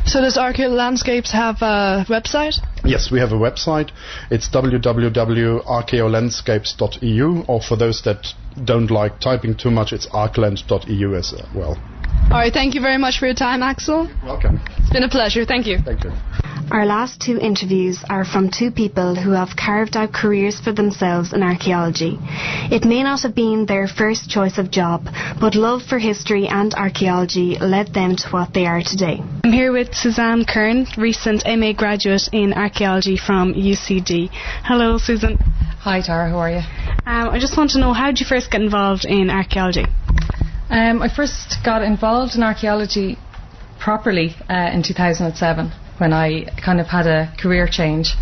So does Archaeolandscapes have a website? Yes, we have a website. It's www.archaeolandscapes.eu, or for those that don't like typing too much, it's archland.eu as well. All right, thank you very much for your time, Axel. Welcome. It's been a pleasure. Thank you. Thank you. Our last two interviews are from two people who have carved out careers for themselves in archaeology. It may not have been their first choice of job, but love for history and archaeology led them to what they are today. I'm here with Suzanne Curran, recent MA graduate in archaeology from UCD. Hello, Susan. Hi, Tara. How are you? I just want to know, how did you first get involved in archaeology? I first got involved in archaeology properly in 2007, when I kind of had a career change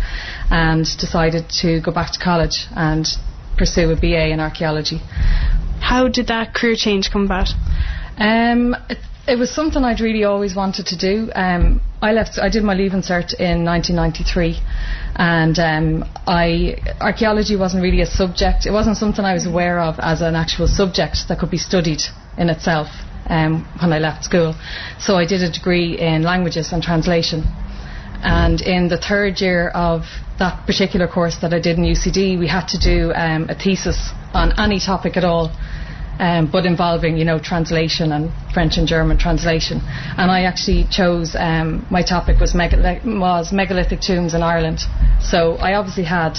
and decided to go back to college and pursue a BA in archaeology. How did that career change come about? It was something I'd really always wanted to do. I did my Leaving Cert in 1993, and archaeology wasn't really a subject. It wasn't something I was aware of as an actual subject that could be studied in itself when I left school. So I did a degree in languages and translation. And in the third year of that particular course that I did in UCD, we had to do a thesis on any topic at all, but involving, translation and French and German translation. And I actually chose, my topic was megalithic tombs in Ireland. So I obviously had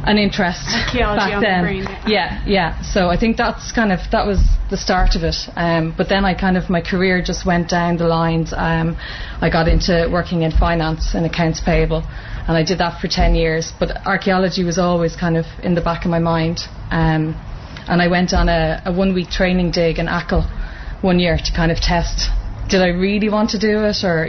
an interest back then. Yeah. So I think that was the start of it. But then my career just went down the lines. I got into working in finance and accounts payable, and I did that for 10 years. But archaeology was always kind of in the back of my mind. And I went on a 1-week training dig in Axel one year to kind of test, did I really want to do it, or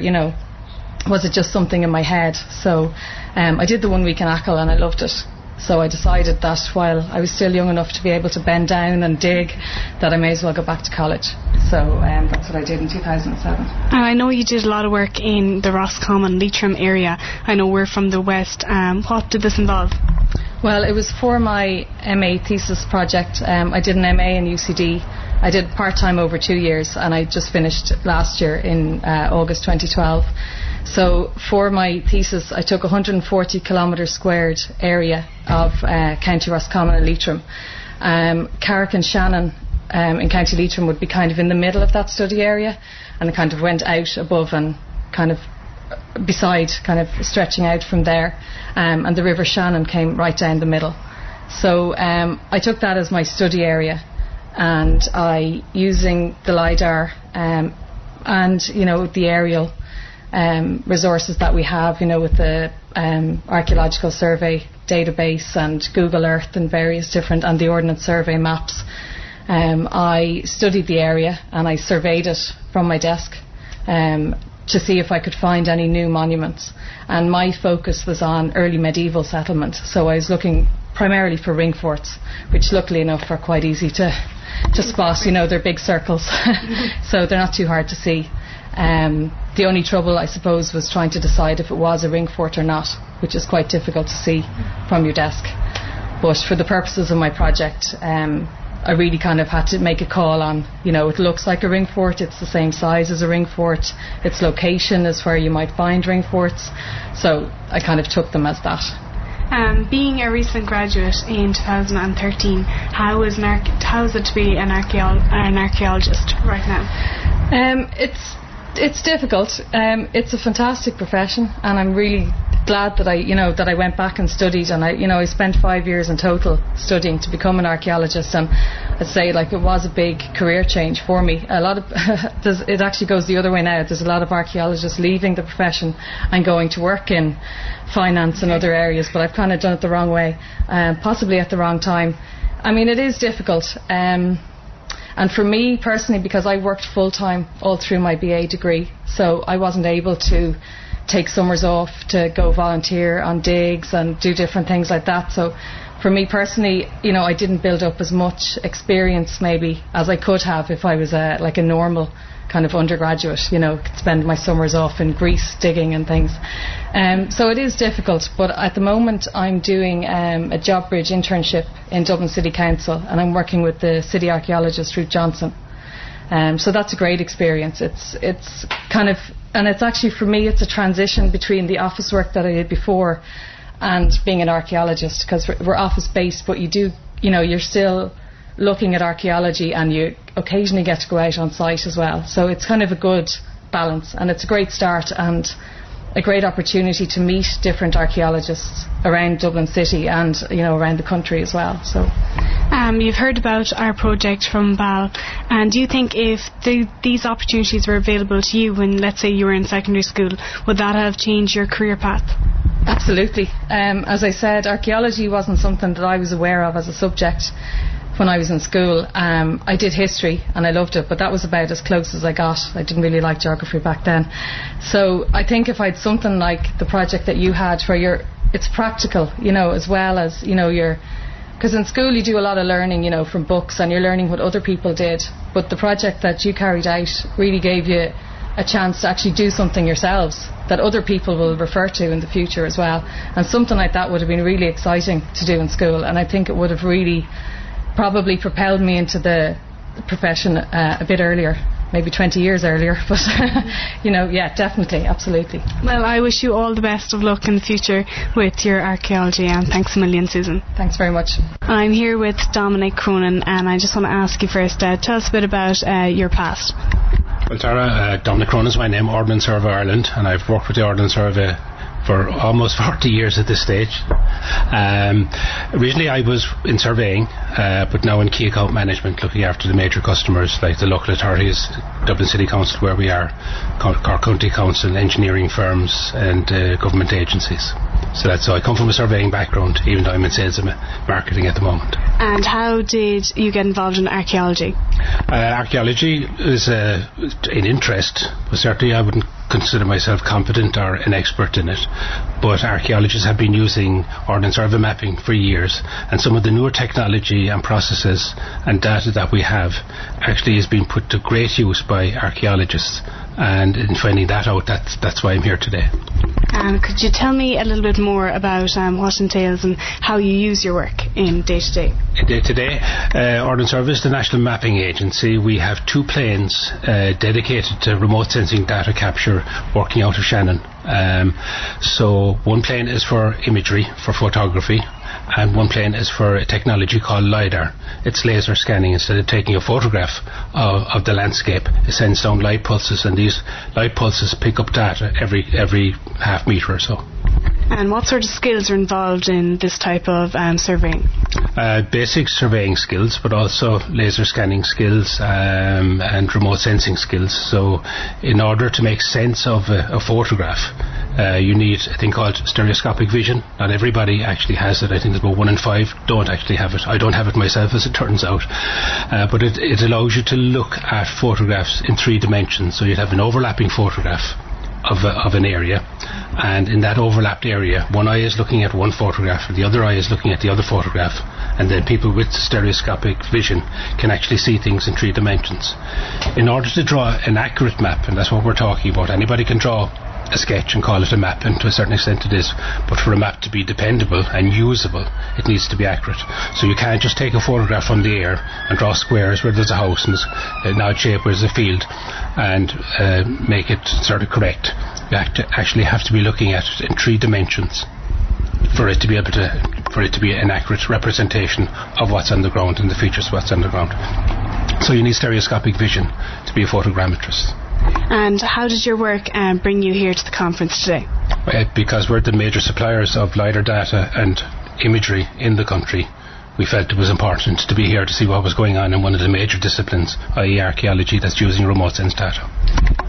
was it just something in my head? So I did the 1 week in Axel and I loved it. So I decided that while I was still young enough to be able to bend down and dig, that I may as well go back to college. So that's what I did in 2007. And I know you did a lot of work in the Roscommon, Leitrim area. I know we're from the west. What did this involve? Well, it was for my MA thesis project. I did an MA in UCD. I did part-time over 2 years, and I just finished last year in August 2012. So for my thesis, I took 140 kilometres squared area of County Roscommon and Leitrim. Carrick and Shannon in County Leitrim would be kind of in the middle of that study area, and it kind of went out above and kind of beside, kind of stretching out from there. And the River Shannon came right down the middle. So I took that as my study area, and using the LiDAR and the aerial resources that we have, with the Archaeological Survey database and Google Earth and various different, and the Ordnance Survey maps. I studied the area and I surveyed it from my desk to see if I could find any new monuments. And my focus was on early medieval settlement. So I was looking primarily for ring forts, which luckily enough are quite easy to spot. They're big circles, so they're not too hard to see. The only trouble, I suppose, was trying to decide if it was a ring fort or not, which is quite difficult to see from your desk. But for the purposes of my project, I really kind of had to make a call on, it looks like a ring fort, it's the same size as a ring fort, its location is where you might find ring forts, so I kind of took them as that. Being a recent graduate in 2013, how is it to be an archaeologist right now? It's difficult. It's a fantastic profession, and I'm really glad that I went back and studied, and I spent 5 years in total studying to become an archaeologist, and I'd say it was a big career change for me. A lot of it actually goes the other way now. There's a lot of archaeologists leaving the profession and going to work in finance and other areas, but I've kind of done it the wrong way, possibly at the wrong time. I mean, it is difficult. And for me personally, because I worked full-time all through my BA degree, so I wasn't able to take summers off to go volunteer on digs and do different things like that. So for me personally, I didn't build up as much experience maybe as I could have if I was a normal kind of undergraduate, could spend my summers off in Greece digging and things. So it is difficult, but at the moment I'm doing a job bridge internship in Dublin City Council, and I'm working with the city archaeologist Ruth Johnson. So that's a great experience. It's kind of, and it's actually for me it's a transition between the office work that I did before and being an archaeologist, because we're office based, but you're still looking at archaeology, and you occasionally get to go out on site as well. So it's kind of a good balance, and it's a great start and a great opportunity to meet different archaeologists around Dublin City and around the country as well. So you've heard about our project from Bal, and do you think if these opportunities were available to you when, let's say, you were in secondary school, would that have changed your career path? Absolutely. As I said, archaeology wasn't something that I was aware of as a subject when I was in school. I did history and I loved it, but that was about as close as I got. I didn't really like geography back then. So I think if I had something like the project that you had, where it's practical, as well as, because in school you do a lot of learning, from books, and you're learning what other people did, but the project that you carried out really gave you a chance to actually do something yourselves that other people will refer to in the future as well. And something like that would have been really exciting to do in school, and I think it would have really probably propelled me into the profession a bit earlier, maybe 20 years earlier, but yeah, definitely, absolutely. Well, I wish you all the best of luck in the future with your archaeology, and thanks a million, Susan. Thanks very much. I'm here with Dominic, Cronin, and I just want to ask you first, tell us a bit about your past. Well, Tara, Dominic Cronin is my name, Ordnance Survey Ireland, and I've worked with the Ordnance Survey for almost 40 years at this stage. Originally I was in surveying, but now in key account management, looking after the major customers like the local authorities, Dublin City Council where we are, Cork County Council, engineering firms and government agencies. So that's so I come from a surveying background, even though I'm in sales and marketing at the moment. And how did you get involved in archaeology? Archaeology is an interest, but certainly I wouldn't consider myself competent or an expert in it, but archaeologists have been using Ordnance Survey mapping for years, and some of the newer technology and processes and data that we have actually is being put to great use by archaeologists, and in finding that out, that's why I'm here today. Could you tell me a little bit more about what entails and how you use your work in day-to-day? Day-to-day, Ordnance Survey is the national mapping agency. We have 2 planes dedicated to remote sensing data capture working out of Shannon. So one plane is for imagery, for photography, and one plane is for a technology called LiDAR. It's laser scanning. Instead of taking a photograph of the landscape, it sends down light pulses, and these light pulses pick up data every half metre or so. And what sort of skills are involved in this type of surveying? Basic surveying skills, but also laser scanning skills and remote sensing skills. So in order to make sense of a photograph, you need a thing called stereoscopic vision. Not everybody actually has it. I think there's about 1 in 5 don't actually have it. I don't have it myself, as it turns out. But it allows you to look at photographs in 3 dimensions. So you'd have an overlapping photograph of an area, and in that overlapped area, one eye is looking at one photograph and the other eye is looking at the other photograph, and then people with stereoscopic vision can actually see things in 3 dimensions. In order to draw an accurate map, and that's what we're talking about, anybody can draw a sketch and call it a map, and to a certain extent it is, but for a map to be dependable and usable, it needs to be accurate. So you can't just take a photograph from the air and draw squares where there's a house and an odd shape where there's a field and make it sort of correct. You actually have to be looking at it in 3 dimensions for it to be an accurate representation of what's on the ground and the features of what's on the ground. So you need stereoscopic vision to be a photogrammetrist. And how did your work bring you here to the conference today? Because we're the major suppliers of LiDAR data and imagery in the country, we felt it was important to be here to see what was going on in one of the major disciplines, i.e. archaeology, that's using remote sense data.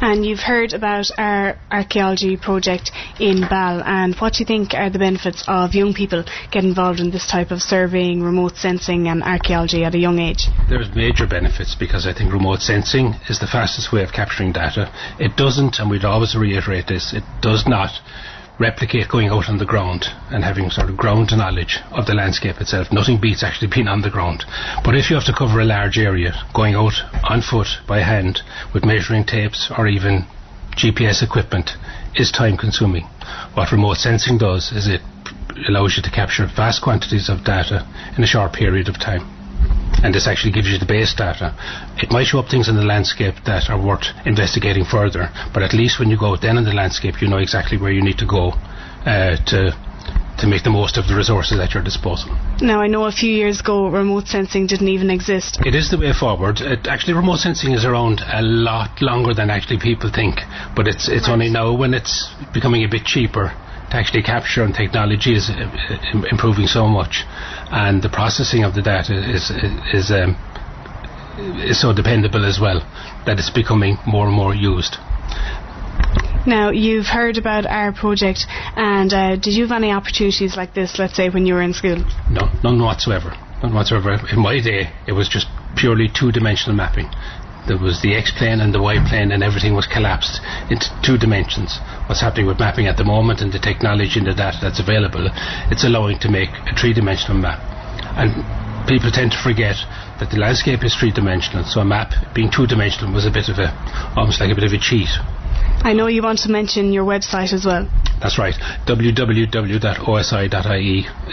And you've heard about our archaeology project in Ball, and what do you think are the benefits of young people getting involved in this type of surveying, remote sensing and archaeology at a young age? There's major benefits, because I think remote sensing is the fastest way of capturing data. It doesn't, and we'd always reiterate this, it does not replicate going out on the ground and having sort of ground knowledge of the landscape itself. Nothing beats actually being on the ground. But if you have to cover a large area, going out on foot, by hand, with measuring tapes or even GPS equipment is time consuming. What remote sensing does is it allows you to capture vast quantities of data in a short period of time. And this actually gives you the base data. It might show up things in the landscape that are worth investigating further, but at least when you go out then in the landscape, you know exactly where you need to go to make the most of the resources at your disposal. Now, I know a few years ago remote sensing didn't even exist. It is the way forward. Actually, remote sensing is around a lot longer than actually people think, but it's only now, when it's becoming a bit cheaper to actually capture, and technology is improving so much, and the processing of the data is so dependable as well, that it's becoming more and more used. Now, you've heard about our project, and did you have any opportunities like this, let's say, when you were in school? No, none whatsoever. None whatsoever. In my day, it was just purely 2-dimensional mapping. There was the X-plane and the Y-plane, and everything was collapsed into 2 dimensions. What's happening with mapping at the moment, and the technology and the data that's available, it's allowing to make a 3-dimensional map. And people tend to forget that the landscape is 3-dimensional, so a map being 2-dimensional was almost like a bit of a cheat. I know you want to mention your website as well. That's right. www.osi.ie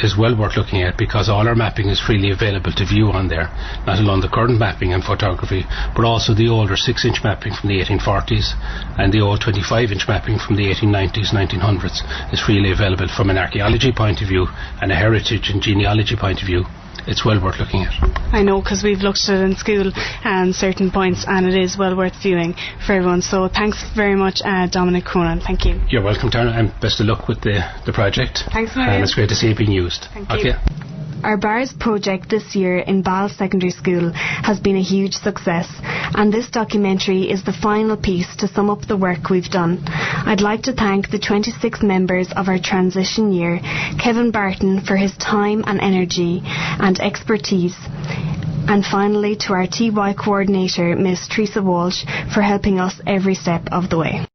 is well worth looking at, because all our mapping is freely available to view on there. Not alone the current mapping and photography, but also the older 6-inch mapping from the 1840s and the old 25-inch mapping from the 1890s, 1900s is freely available from an archaeology point of view and a heritage and genealogy point of view. It's well worth looking at. I know, because we've looked at it in school and certain points, and it is well worth viewing for everyone. So thanks very much, Dominic, Cronin. Thank you. You're welcome, Tarna, and best of luck with the project. Thanks, Marion. And it's great to see it being used. Thank you. Our BARS project this year in Balla Secondary School has been a huge success, and this documentary is the final piece to sum up the work we've done. I'd like to thank the 26 members of our transition year, Kevin Barton for his time and energy and expertise, and finally to our TY coordinator, Miss Teresa Walsh, for helping us every step of the way.